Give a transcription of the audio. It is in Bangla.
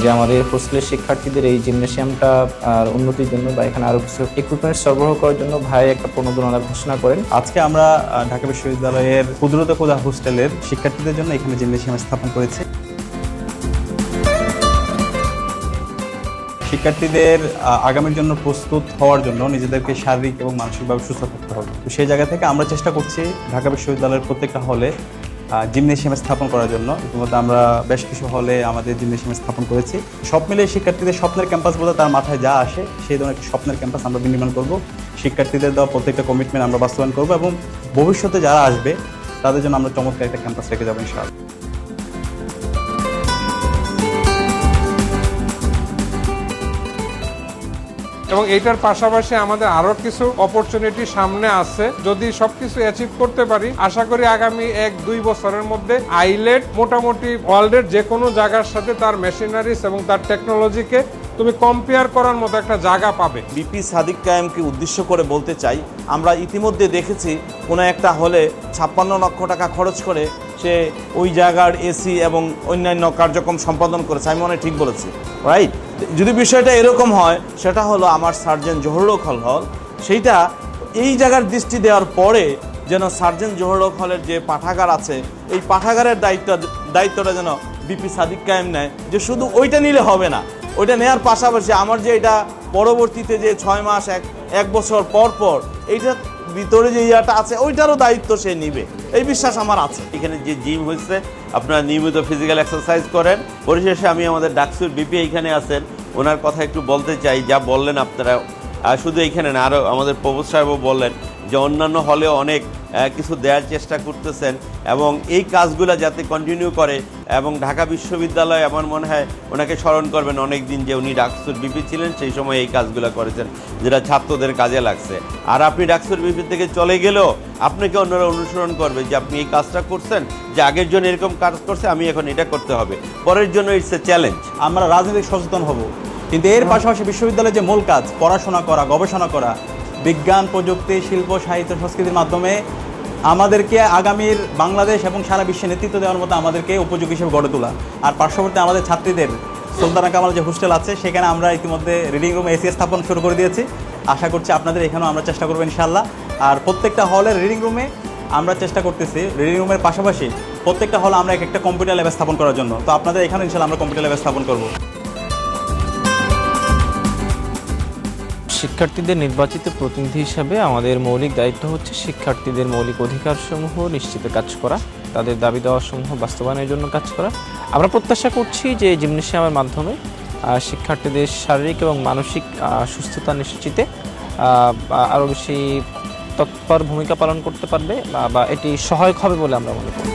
যে আমাদের হোস্টেলের শিক্ষার্থীদের এই জিমনেশিয়ামটা উন্নতির জন্য বা এখানে আরো কিছু ইকুইপমেন্ট সরবরাহ করার জন্য ভাই একটা প্রণোদনা ঘোষণা করেন। আজকে আমরা ঢাকা বিশ্ববিদ্যালয়ের কুদরত খোদা হোস্টেলের শিক্ষার্থীদের জন্য এখানে জিমনেশিয়াম স্থাপন করেছি। শিক্ষার্থীদের আগামীর জন্য প্রস্তুত হওয়ার জন্য নিজেদেরকে শারীরিক এবং মানসিকভাবে সুস্থ থাকতে হবে। তো সেই জায়গা থেকে আমরা চেষ্টা করছি ঢাকা বিশ্ববিদ্যালয়ের প্রত্যেকটা হলে জিমনেশিয়াম স্থাপন করার জন্য। ইতিমধ্যে আমরা বেশ কিছু হলে আমাদের জিমনেশিয়াম স্থাপন করেছি। সব মিলিয়ে শিক্ষার্থীদের স্বপ্নের ক্যাম্পাস বলতে তার মাথায় যা আসে সেই ধরনের একটা স্বপ্নের ক্যাম্পাস আমরা নির্মাণ করব। শিক্ষার্থীদের দেওয়া প্রত্যেকটা কমিটমেন্ট আমরা বাস্তবায়ন করব এবং ভবিষ্যতে যারা আসবে তাদের জন্য আমরা চমৎকার একটা ক্যাম্পাস রেখে যাবো ইনশাআল্লাহ। এবং এইটার পাশাপাশি আমাদের আরো কিছু অপরচুনিটি সামনে আছে। যদি সবকিছু অ্যাচিভ করতে পারি, আশা করি আগামী 1-2 বছরের মধ্যে আইলেট মোটামুটি ওয়ার্ল্ডের যে কোনো জায়গার সাথে তার মেশিনারিজ এবং তার টেকনোলজিকে তুমি কম্পেয়ার করার মতো একটা জায়গা পাবে। বিপি সাদিক কায়েমকে উদ্দেশ্য করে বলতে চাই, আমরা ইতিমধ্যে দেখেছি কোনো একটা হলে 56 লক্ষ টাকা খরচ করে সে ওই জায়গার এসি এবং অন্যান্য কার্যক্রম সম্পাদন করেছে। আমি মনে ঠিক বলেছি, রাইট? যদি বিষয়টা এরকম হয়, সেটা হলো আমার সার্জেন্ট জহুরুল হক হল, সেইটা এই জায়গার দৃষ্টি দেওয়ার পরে যেন সার্জেন্ট জহুরুল হক হলের যে পাঠাগার আছে, এই পাঠাগারের দায়িত্বটা যেন বিপি সাদিক কায়েম নেয়। যে শুধু ওইটা নিলে হবে না, ওইটা নেওয়ার পাশাপাশি আমার যে এটা পরবর্তীতে যে 6 মাস এক বছর পর এইটার ভিতরে যে ইয়াটা আছে ওইটারও দায়িত্ব সে নিবে, এই বিশ্বাস আমার আছে। এখানে যে জিম হয়েছে, আপনারা নিয়মিত ফিজিক্যাল এক্সারসাইজ করেন। পরিশেষে আমি আমাদের ডাকসুর বিপি এইখানে আছেন, ওনার কথা একটু বলতে চাই। যা বললেন আপনারা, শুধু এইখানে না, আরও আমাদের প্রভোস্ট সাহেবও বললেন যে অন্যান্য হলেও অনেক কিছু দেওয়ার চেষ্টা করতেছেন এবং এই কাজগুলো যাতে কন্টিনিউ করে। এবং ঢাকা বিশ্ববিদ্যালয় আমার মনে হয় ওনাকে স্মরণ করবেন অনেক দিন, যে উনি ডাকসুর বিপি ছিলেন, সেই সময় এই কাজগুলো করেছেন যেটা ছাত্রদের কাজে লাগছে। আর আপনি ডাকসুর বিপি থেকে চলে গেলেও আপনাকে অন্যরা অনুসরণ করবে যে আপনি এই কাজটা করছেন, যে আগের জন্য এরকম কাজ করছে, আমি এখন এটা করতে হবে, পরের জন্য ইটস এ চ্যালেঞ্জ। আমরা রাজনৈতিক সচেতন হব, কিন্তু এর পাশাপাশি বিশ্ববিদ্যালয়ের যে মূল কাজ, পড়াশোনা করা, গবেষণা করা, বিজ্ঞান, প্রযুক্তি, শিল্প, সাহিত্য, সংস্কৃতির মাধ্যমে আমাদেরকে আগামীর বাংলাদেশ এবং সারা বিশ্বে নেতৃত্ব দেওয়ার মতো আমাদেরকে উপযোগী হিসেবে গড়ে তোলা। আর পার্শ্ববর্তী আমাদের ছাত্রীদের সুলতানা কামাল যে হোস্টেল আছে, সেখানে আমরা ইতিমধ্যে রিডিং রুম এসি স্থাপন শুরু করে দিয়েছি। আশা করছি আপনাদের এখানেও আমরা চেষ্টা করবো ইনশাআল্লাহ। আর প্রত্যেকটা হলের রিডিং রুমে আমরা চেষ্টা করতেছি, রিডিং রুমের পাশাপাশি প্রত্যেকটা হলে আমরা একটা কম্পিউটার ল্যাব স্থাপন করার জন্য। তো আপনাদের এখানে ইনশাআল্লাহ আমরা কম্পিউটার ল্যাব স্থাপন করবো। শিক্ষার্থীদের নির্বাচিত প্রতিনিধি হিসাবে আমাদের মৌলিক দায়িত্ব হচ্ছে শিক্ষার্থীদের মৌলিক অধিকারসমূহ নিশ্চিত কাজ করা, তাদের দাবি দেওয়াসমূহ বাস্তবায়নের জন্য কাজ করা। আমরা প্রত্যাশা করছি যে জিমনেশিয়ামের মাধ্যমে শিক্ষার্থীদের শারীরিক এবং মানসিক সুস্থতা নিশ্চিতে আরও বেশি তৎপর ভূমিকা পালন করতে পারবে বা এটি সহায়ক হবে বলে আমরা মনে করি।